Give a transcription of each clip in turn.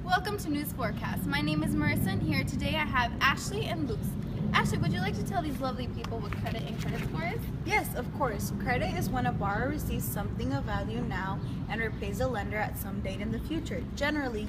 Welcome to News Forecast. My name is Marissa, and here today I have Ashley and Luz. Ashley, would you like to tell these lovely people what credit and credit score is? Yes, of course. Credit is when a borrower receives something of value now and repays a lender at some date in the future. Generally,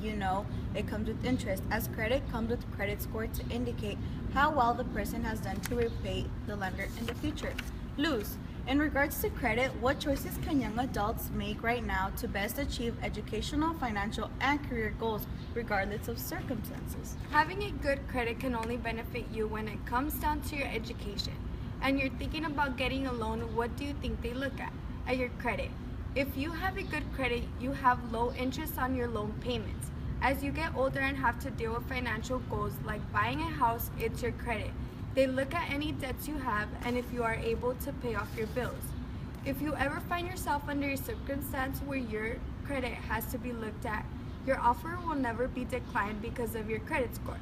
it comes with interest, as credit comes with credit score to indicate how well the person has done to repay the lender in the future. Luz, in regards to credit, what choices can young adults make right now to best achieve educational, financial, and career goals, regardless of circumstances? Having a good credit can only benefit you when it comes down to your education. And you're thinking about getting a loan, what do you think they look at? At your credit. If you have a good credit, you have low interest on your loan payments. As you get older and have to deal with financial goals like buying a house, it's your credit. They look at any debts you have and if you are able to pay off your bills. If you ever find yourself under a circumstance where your credit has to be looked at, your offer will never be declined because of your credit score.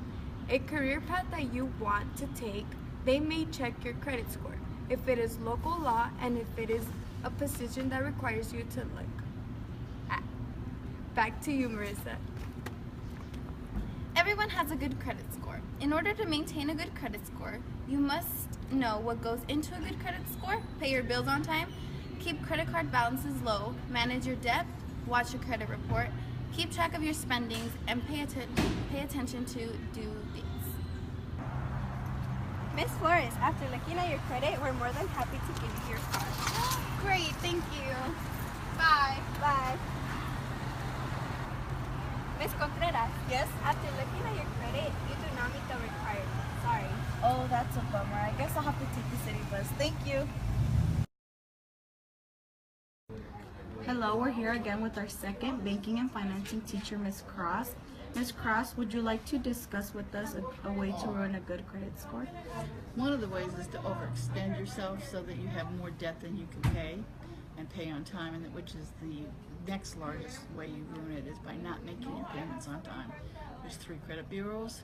A career path that you want to take, they may check your credit score, if it is local law and if it is a position that requires you to look at. Back to you, Marissa. Everyone has a good credit score. In order to maintain a good credit score, you must know what goes into a good credit score, pay your bills on time, keep credit card balances low, manage your debt, watch your credit report, keep track of your spendings, and pay attention to due dates. Miss Flores, after looking at your credit, we're more than happy to give you your car. Great, thank you. Bye. Bye. Miss Contreras, Yes? after looking at your credit, you do not meet the requirements. Sorry. Oh, that's a bummer. I guess I'll have to take the city bus. Thank you. Hello, we're here again with our second banking and financing teacher, Miss Cross. Miss Cross, would you like to discuss with us a way to earn a good credit score? One of the ways is to overextend yourself so that you have more debt than you can pay and pay on time, and which is the next largest way you ruin it is by not making your payments on time. There's 3 credit bureaus.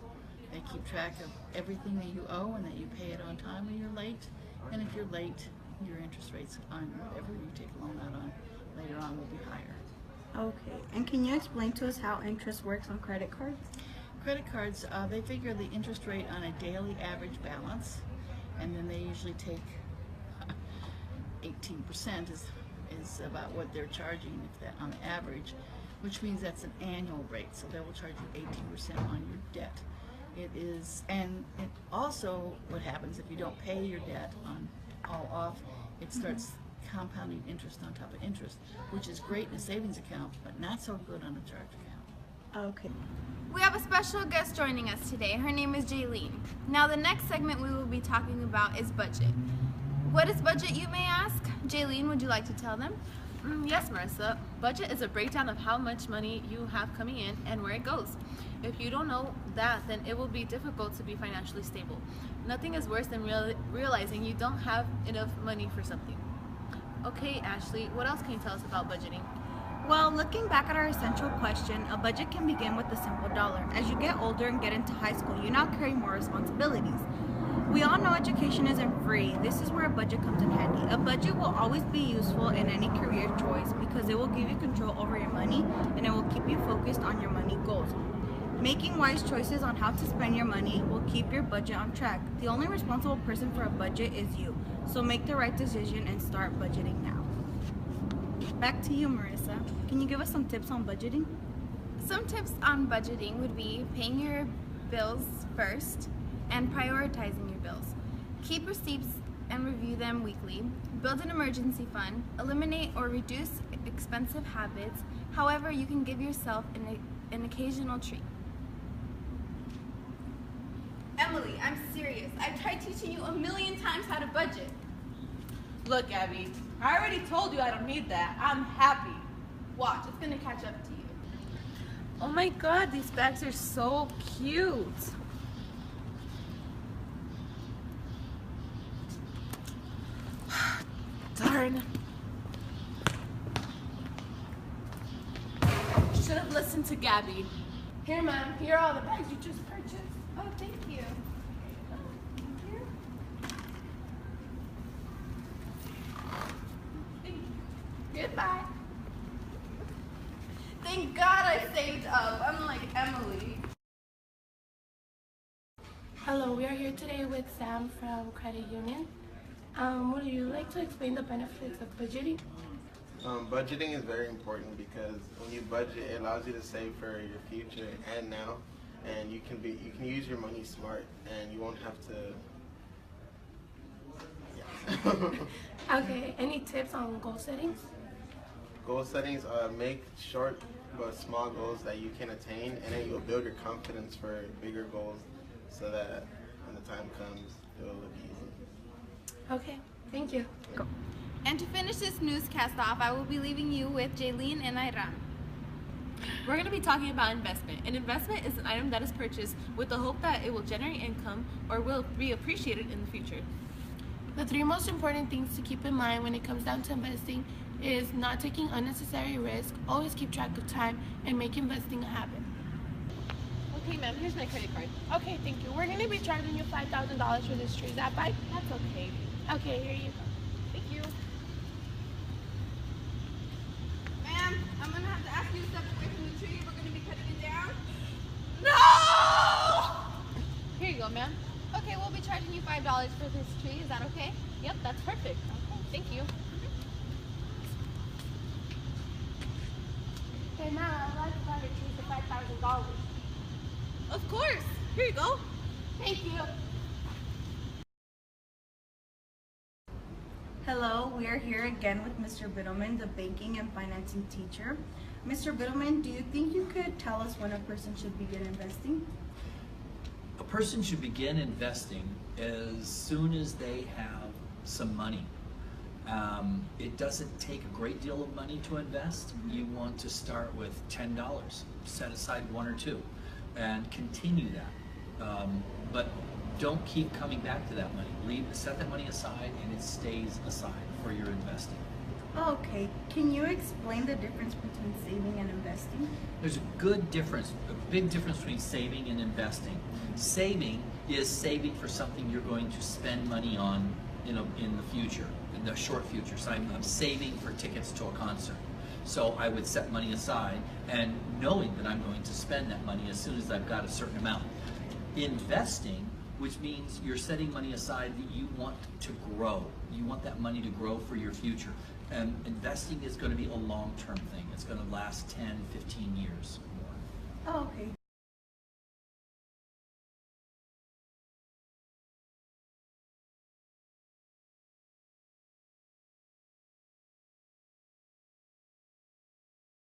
They keep track of everything that you owe and that you pay it on time when you're late. And if you're late, your interest rates on whatever you take a loan out on later on will be higher. Okay, and can you explain to us how interest works on credit cards? Credit cards, they figure the interest rate on a daily average balance, and then they usually take 18% is about what they're charging if that on average, which means that's an annual rate, so they will charge you 18% on your debt. It is, and it also, what happens if you don't pay your debt on all off, it starts compounding interest on top of interest, which is great in a savings account, but not so good on a charge account. Okay. We have a special guest joining us today. Her name is Jaylene. Now the next segment we will be talking about is budget. What is budget, you may ask? Jaylene, would you like to tell them? Yes, Marissa. Budget is a breakdown of how much money you have coming in and where it goes. If you don't know that, then it will be difficult to be financially stable. Nothing is worse than realizing you don't have enough money for something. Okay, Ashley, what else can you tell us about budgeting? Well, looking back at our essential question, a budget can begin with a simple dollar. As you get older and get into high school, you now carry more responsibilities. We all know education isn't free. This is where a budget comes in handy. A budget will always be useful in any career choice because it will give you control over your money and it will keep you focused on your money goals. Making wise choices on how to spend your money will keep your budget on track. The only responsible person for a budget is you. So make the right decision and start budgeting now. Back to you, Marissa. Can you give us some tips on budgeting? Some tips on budgeting would be paying your bills first and prioritizing your bills. Keep receipts and review them weekly. Build an emergency fund. Eliminate or reduce expensive habits. However, you can give yourself an occasional treat. Emily, I'm serious. I've tried teaching you 1,000,000 times how to budget. Look, Abby, I already told you I don't need that. I'm happy. Watch, it's gonna catch up to you. Oh my god, these bags are so cute. Darn. Should have listened to Gabby. Here, ma'am. Here are all the bags you just purchased. Oh, thank you. Goodbye. Thank Thank God I saved up. I'm like Emily. Hello, we are here today with Sam from Credit Union. Would you like to explain the benefits of budgeting? Budgeting is very important because when you budget, it allows you to save for your future and now, and you can use your money smart, and you won't have to. Yeah. Okay, any tips on goal settings? Goal settings: make short but small goals that you can attain, and then you'll build your confidence for bigger goals, so that when the time comes, it will look easy. Okay, thank you. And to finish this newscast off, I will be leaving you with Jaylene and Iran. We're going to be talking about investment. An investment is an item that is purchased with the hope that it will generate income or will be appreciated in the future. The three most important things to keep in mind when it comes down to investing is not taking unnecessary risk, always keep track of time, and make investing a habit. Okay, ma'am, here's my credit card. Okay, thank you. We're going to be charging you $5,000 for this tree. Is that fine? That's okay. Okay, here you go. Thank you. Ma'am, I'm gonna have to ask you to step away from the tree. We're gonna be cutting it down. Here you go, ma'am. Okay, we'll be charging you $5 for this tree. Is that okay? Yep, that's perfect. Okay, thank you. Hey, ma'am, I'd like to buy your tree for $5,000. Of course. Here you go. Thank you. Hello, we are here again with Mr. Biddleman, the banking and financing teacher. Mr. Biddleman, do you think you could tell us when a person should begin investing? A person should begin investing as soon as they have some money. It doesn't take a great deal of money to invest. You want to start with $10, set aside one or two, and continue that. But don't keep coming back to that money. Set that money aside, and it stays aside for your investing. Okay, can you explain the difference between saving and investing? There's a good difference, a big difference between saving and investing. Saving is saving for something you're going to spend money on, in the future, in the short future. So I'm saving for tickets to a concert. So I would set money aside and knowing that I'm going to spend that money as soon as I've got a certain amount. Investing, which means you're setting money aside that you want to grow. You want that money to grow for your future. And investing is going to be a long-term thing. It's going to last 10, 15 years or more. Oh, okay.